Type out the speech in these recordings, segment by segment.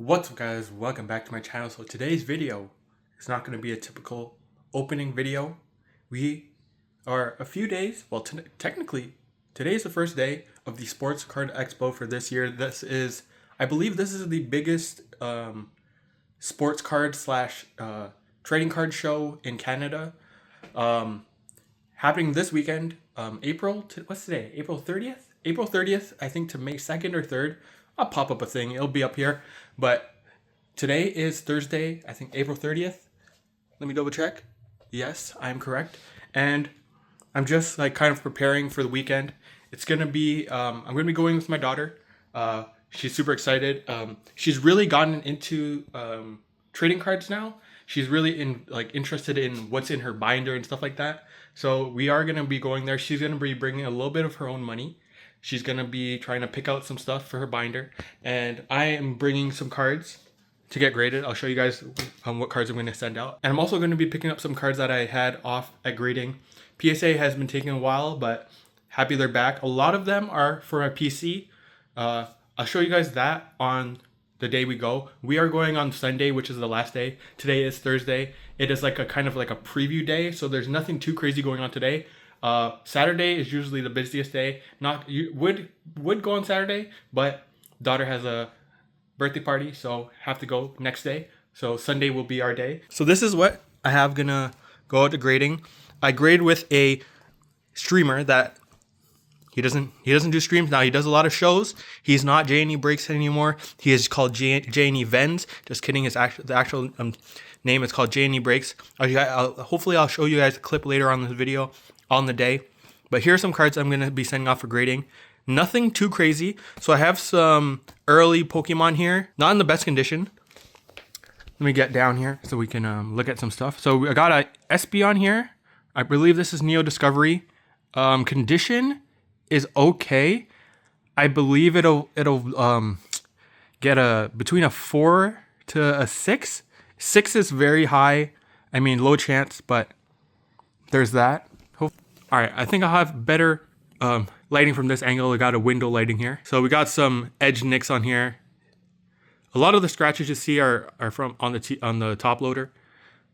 What's up, guys? Welcome back to my channel. So today's video is not going to be a typical opening video. We are a few days, well technically today is the first day of the Sports Card Expo for this year. I believe this is the biggest sports card slash trading card show in Canada. Happening this weekend, what's today? April 30th? April 30th, I think, to May 2nd or 3rd. I'll pop up a thing. It'll be up here. But today is Thursday, I think April 30th. Let me double check. Yes, I'm correct. And I'm just like kind of preparing for the weekend. It's going to be, I'm going to be going with my daughter. She's super excited. She's really gotten into trading cards now. She's really interested in what's in her binder and stuff like that. So we are going to be going there. She's going to be bringing a little bit of her own money. She's going to be trying to pick out some stuff for her binder. And I am bringing some cards to get graded. I'll show you guys what cards I'm going to send out. And I'm also going to be picking up some cards that I had off at grading. PSA has been taking a while, but happy they're back. A lot of them are for a PC. I'll show you guys that on the day we go. We are going on Sunday, which is the last day. Today is Thursday. It is like a kind of like a preview day. So there's nothing too crazy going on today. Saturday is usually the busiest day. You would go on Saturday, but daughter has a birthday party, so have to go next day. So Sunday will be our day. So this is what I have gonna go out to grading. I grade with a streamer that he doesn't do streams now. He does a lot of shows. He's not J&E Breaks anymore. He is called J&E Vens. Just kidding. The actual name is called J&E Breaks. Hopefully I'll show you guys a clip later on this video on the day. But here are some cards I'm going to be sending off for grading. Nothing too crazy. So I have some early Pokemon here. Not in the best condition. Let me get down here so we can look at some stuff. So I got a SB on here. I believe this is Neo Discovery. Condition is okay. I believe it'll get between a 4 to a 6. 6 is very high. I mean, low chance, but there's that. All right, I think I'll have better lighting from this angle. I got a window lighting here. So we got some edge nicks on here. A lot of the scratches you see are from on the top loader,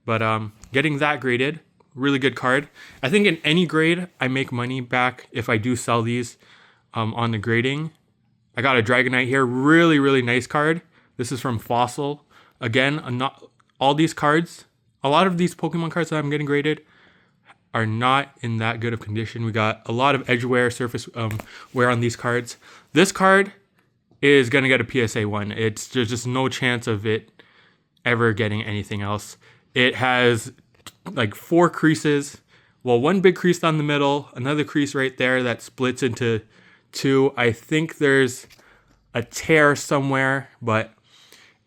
but getting that graded, really good card. I think in any grade, I make money back if I do sell these on the grading. I got a Dragonite here, really, really nice card. This is from Fossil. Again, not all these cards, a lot of these Pokemon cards that I'm getting graded are not in that good of condition. We got a lot of edge wear, surface wear on these cards. This card is gonna get a PSA 1. There's just no chance of it ever getting anything else. It has like 4 creases. Well, one big crease down the middle, another crease right there that splits into 2. I think there's a tear somewhere, but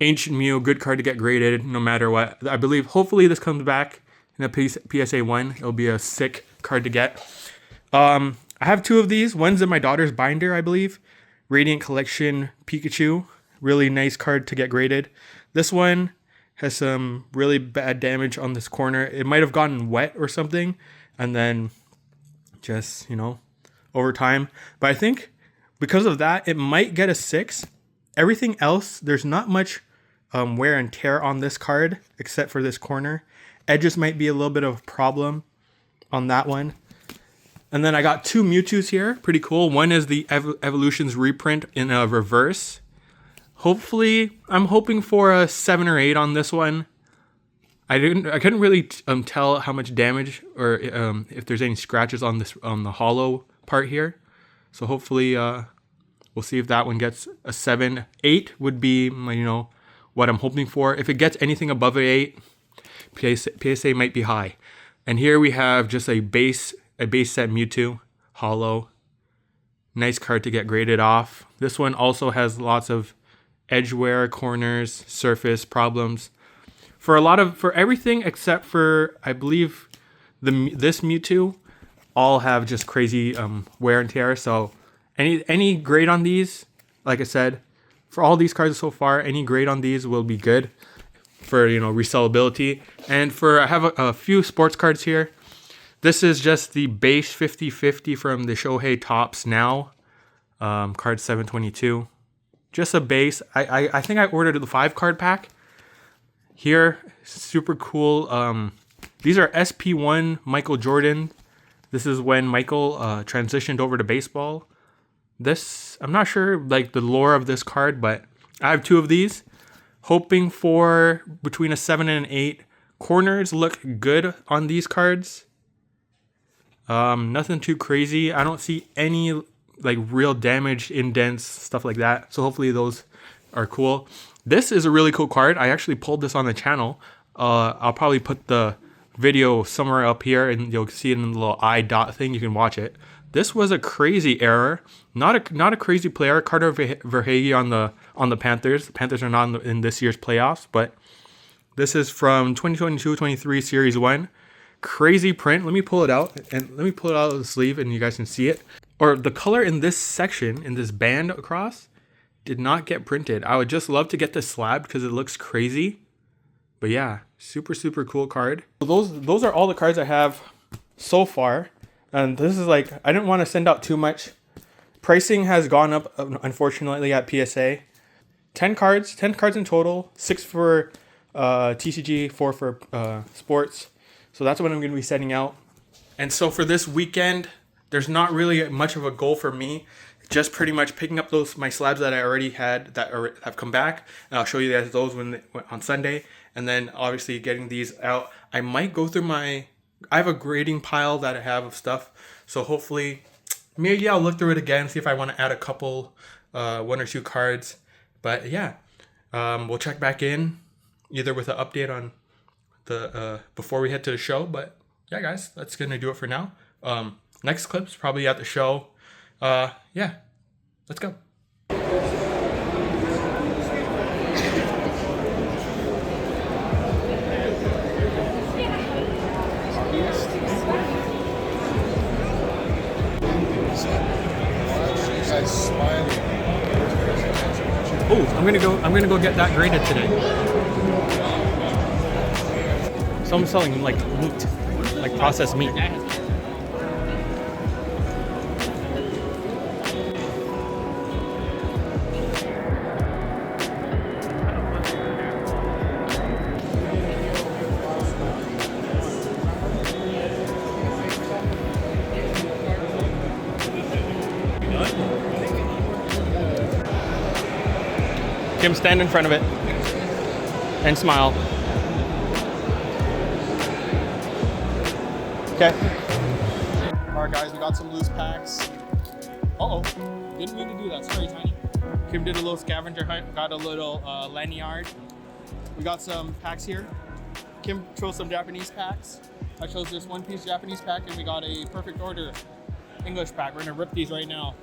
Ancient Mew, good card to get graded no matter what. I believe hopefully this comes back in a PSA 1. It'll be a sick card to get. I have 2 of these. One's in my daughter's binder, I believe. Radiant Collection Pikachu. Really nice card to get graded. This one has some really bad damage on this corner. It might have gotten wet or something, and then just, over time. But I think because of that, it might get a 6. Everything else, there's not much wear and tear on this card, except for this corner. Edges might be a little bit of a problem on that one. And then I got 2 Mewtwo's here. Pretty cool. One is the Evolutions reprint in a reverse. Hopefully, I'm hoping for a 7 or 8 on this one. I couldn't really tell how much damage or if there's any scratches on the hollow part here. So hopefully, we'll see if that one gets a 7. 8 would be what I'm hoping for. If it gets anything above an 8, PSA might be high. And here we have just a base set Mewtwo hollow. Nice card to get graded off. This one also has lots of edge wear, corners, surface problems. For everything except for, I believe, this Mewtwo, all have just crazy wear and tear. So any grade on these, like I said, for all these cards so far, any grade on these will be good for resellability. And I have a few sports cards here. This is just the base 50/50 from the Shohei Topps Now card 722. just a base. I think I ordered the 5-card pack. Here, super cool. These are SP1 Michael Jordan. This is when Michael transitioned over to baseball. This, I'm not sure like the lore of this card, but I have 2 of these. Hoping for between a 7 and an 8. Corners look good on these cards. Nothing too crazy. I don't see any like real damage, indents, stuff like that. So hopefully those are cool. This is a really cool card. I actually pulled this on the channel. I'll probably put the video somewhere up here and you'll see it in the little I dot thing. You can watch it. This was a crazy error. Not a crazy player. Carter Verhaeghe on the Panthers. The Panthers are not in this year's playoffs, but this is from 2022-23 Series 1. Crazy print. Let me pull it out of the sleeve and you guys can see it. Or the color in this section, in this band across, did not get printed. I would just love to get this slabbed because it looks crazy. But yeah, super, super cool card. So those are all the cards I have so far. And this is like, I didn't want to send out too much. Pricing has gone up, unfortunately, at PSA. 10 cards in total. 6 for TCG, 4 for sports. So that's what I'm going to be setting out. And so for this weekend, there's not really much of a goal for me. Just pretty much picking up my slabs that I already had that have come back. And I'll show you guys those on Sunday. And then obviously getting these out. I might go through I have a grading pile that I have of stuff. So hopefully, maybe I'll look through it again, see if I want to add a couple, 1 or 2 cards. But yeah, we'll check back in either with an update on the before we head to the show. But yeah, guys, that's going to do it for now. Next clip's probably at the show. Yeah, let's go. Oh, I'm gonna go get that graded today. So I'm selling like meat, like processed meat. Kim, stand in front of it and smile. Okay. All right, guys, we got some loose packs. Uh-oh, didn't mean to do that. Sorry, Tiny. Kim did a little scavenger hunt, got a little lanyard. We got some packs here. Kim chose some Japanese packs. I chose this one-piece Japanese pack, and we got a perfect order English pack. We're gonna rip these right now.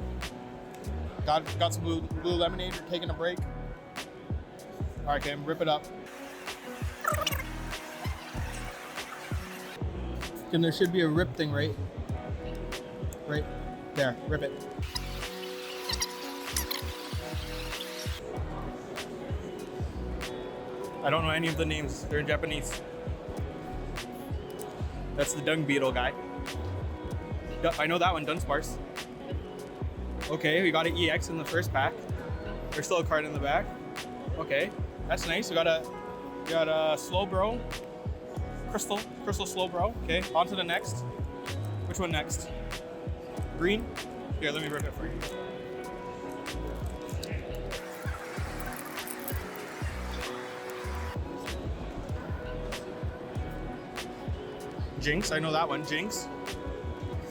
Got some blue lemonade. We're taking a break. All right, Kim, rip it up. Kim, there should be a rip thing right there. Rip it. I don't know any of the names. They're in Japanese. That's the dung beetle guy. I know that one, Dunsparce. Okay, we got an EX in the first pack. There's still a card in the back. Okay, that's nice. We got a slow bro. Crystal slow bro. Okay, on to the next. Which one next? Green? Here, let me rip it for you. Jinx, I know that one. Jinx.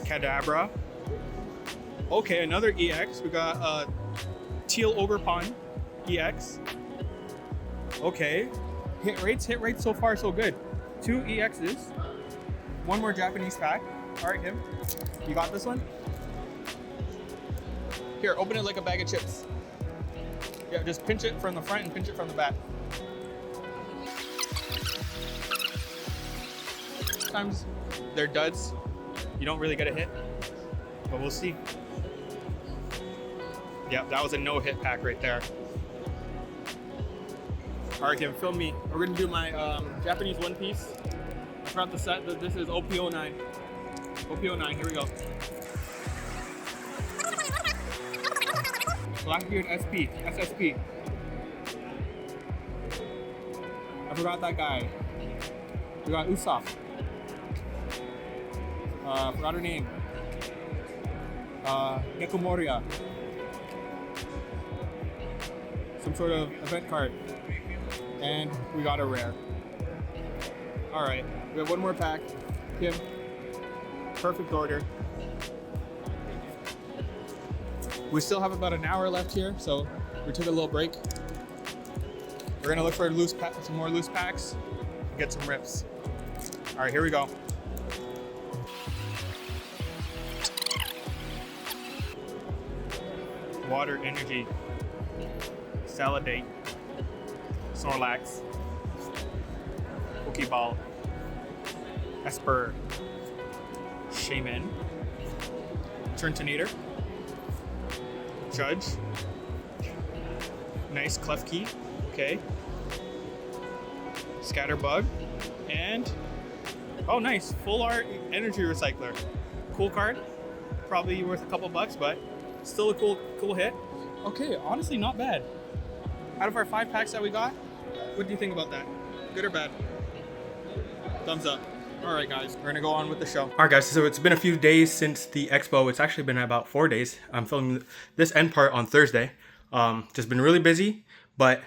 Kadabra. Okay, another EX. We got Teal Ogerpon EX. Okay. Hit rates so far so good. 2 EXs. 1 more Japanese pack. Alright, Kim. You got this one? Here, open it like a bag of chips. Yeah, just pinch it from the front and pinch it from the back. Sometimes they're duds. You don't really get a hit. But we'll see. Yeah, that was a no-hit pack right there. All right, Kim, film me. We're gonna do my Japanese One Piece. I forgot the set. This is OP09. OP09, here we go. Blackbeard SP, SSP. I forgot that guy. We got Usopp. Forgot her name. Gecko Moria. Some sort of event card. And we got a rare. Alright, we have one more pack. Kim. Perfect order. We still have about an hour left here, so we took a little break. We're gonna look for some more loose packs, and get some rips. All right, here we go. Water, Energy, Saladate, Snorlax, Pokeball, Esper, Shaman, Turtonator, Judge, nice Klefki, okay, Scatterbug, and oh nice, Full Art Energy Recycler. Cool card, probably worth a couple bucks, but still a cool hit. Okay, honestly not bad. Out of our 5 packs that we got, what do you think about that? Good or bad? Thumbs up. All right, guys, we're gonna go on with the show. All right, guys, so it's been a few days since the expo. It's actually been about 4 days. I'm filming this end part on Thursday. Just been really busy, but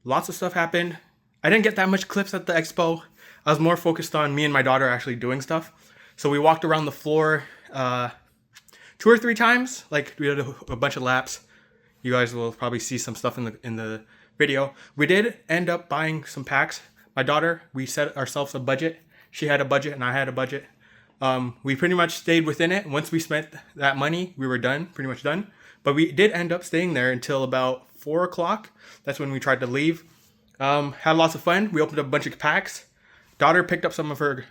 lots of stuff happened. I didn't get that much clips at the expo. I was more focused on me and my daughter actually doing stuff. So we walked around the floor 2 or 3 times. Like, we did a bunch of laps. You guys will probably see some stuff in the video. We did end up buying some packs. My daughter, we set ourselves a budget. She had a budget and I had a budget. We pretty much stayed within it. Once we spent that money, we were done, pretty much done. But we did end up staying there until about 4 o'clock. That's when we tried to leave. Had lots of fun. We opened up a bunch of packs. Daughter picked up some of her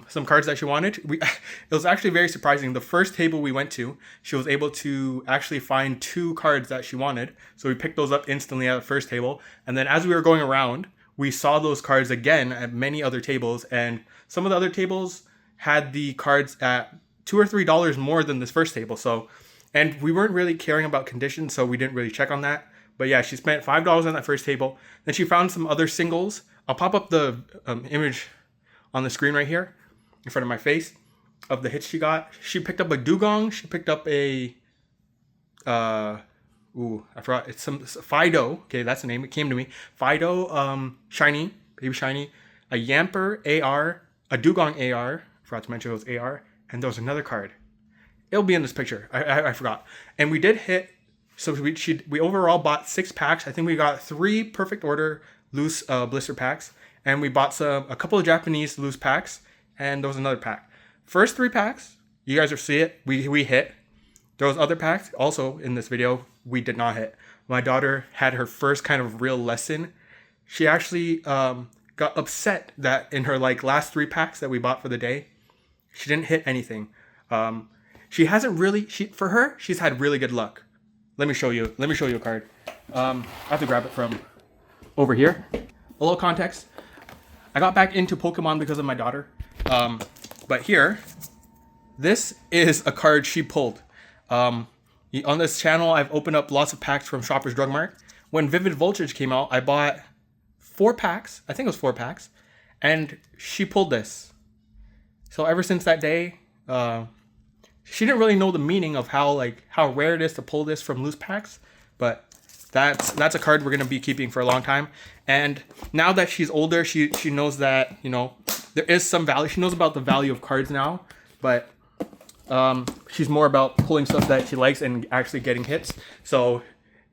some cards that she wanted. It was actually very surprising. The first table we went to, she was able to actually find 2 cards that she wanted. So we picked those up instantly at the first table. And then as we were going around, we saw those cards again at many other tables, and some of the other tables had the cards at $2 or $3 more than this first table. So, and we weren't really caring about conditions, so we didn't really check on that. But yeah, she spent $5 on that first table. Then she found some other singles. I'll pop up the image on the screen right here in front of my face of the hits she got. She picked up a Dugong. She picked up a I forgot. It's some Fido. Okay, that's the name. It came to me. Fido, Shiny, Baby Shiny, a Yamper AR, a Dugong AR. Forgot to mention it was AR. And there was another card. It'll be in this picture. I forgot. And we did hit. So we overall bought 6 packs. I think we got 3 perfect order loose blister packs, and we bought a couple of Japanese loose packs, and there was another pack. First 3 packs, you guys will see it. We hit. There was other packs also in this video we did not hit. My daughter had her first kind of real lesson. She actually got upset that in her last 3 packs that we bought for the day, she didn't hit anything. She hasn't really. For her, she's had really good luck. Let me show you a card. I have to grab it from over here. A little context. I got back into Pokemon because of my daughter. But here, this is a card she pulled. On this channel, I've opened up lots of packs from Shoppers Drug Mart. When Vivid Voltage came out, I bought 4 packs. I think it was 4 packs. And she pulled this. So ever since that day, she didn't really know the meaning of how rare it is to pull this from loose packs. But that's a card we're going to be keeping for a long time. And now that she's older, she knows that, there is some value. She knows about the value of cards now. But she's more about pulling stuff that she likes and actually getting hits. So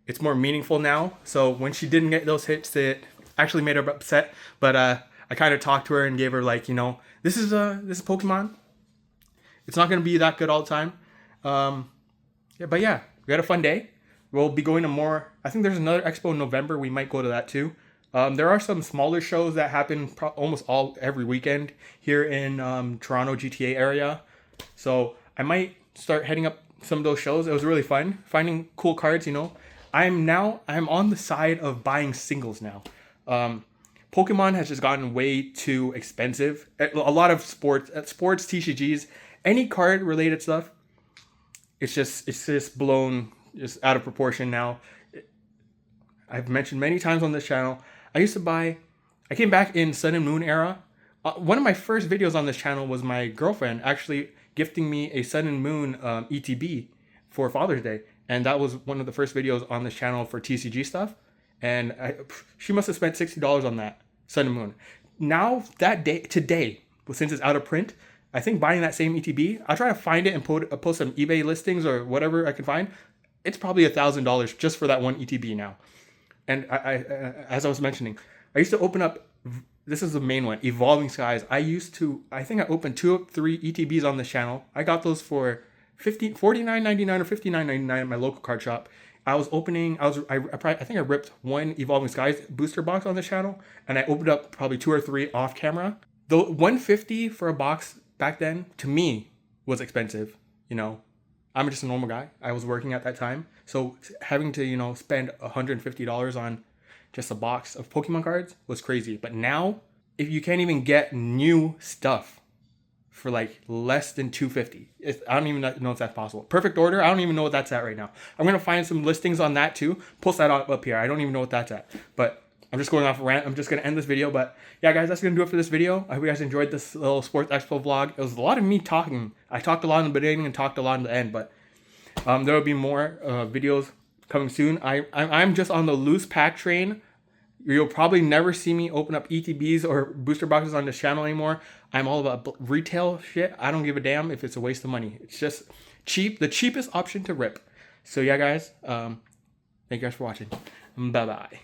it's more meaningful now. So when she didn't get those hits, it actually made her upset. But I kind of talked to her and gave her this is Pokemon. It's not going to be that good all the time. But yeah, we had a fun day. We'll be going to more. I think there's another expo in November. We might go to that too. There are some smaller shows that happen almost every weekend here in Toronto GTA area. So I might start heading up some of those shows. It was really fun finding cool cards. I'm on the side of buying singles now. Pokemon has just gotten way too expensive. A lot of sports TCGs, any card related stuff, it's just blown just out of proportion now. I've mentioned many times on this channel, I came back in Sun and Moon era. One of my first videos on this channel was my girlfriend actually gifting me a Sun and Moon ETB for Father's Day. And that was one of the first videos on this channel for TCG stuff. And she must have spent $60 on that Sun and Moon. Now, today, since it's out of print, I think buying that same ETB, I'll try to find it and post some eBay listings or whatever I can find. It's probably $1,000 just for that one ETB now. And I as I was mentioning, I used to open up, this is the main one, Evolving Skies. I think I opened 2 or 3 ETBs on this channel. I got those for $49.99 or $59.99 at my local card shop. I think I ripped 1 Evolving Skies booster box on this channel, and I opened up probably 2 or 3 off camera. The $150 for a box back then, to me, was expensive. You know, I'm just a normal guy. I was working at that time. So having to, you know, spend $150 on just a box of Pokemon cards was crazy. But now, if you can't even get new stuff for like less than $250, I don't even know if that's possible. Perfect Order, I don't even know what that's at right now. I'm going to find some listings on that too. Post that up here. I don't even know what that's at. But I'm just going off a rant. I'm just going to end this video. But yeah, guys, that's going to do it for this video. I hope you guys enjoyed this little Sports Expo vlog. It was a lot of me talking. I talked a lot in the beginning and talked a lot in the end. But there will be more videos coming soon. I'm just on the loose pack train. You'll probably never see me open up ETBs or booster boxes on this channel anymore. I'm all about retail shit. I don't give a damn if it's a waste of money. It's just cheap, the cheapest option to rip. So yeah, guys, thank you guys for watching. Bye-bye.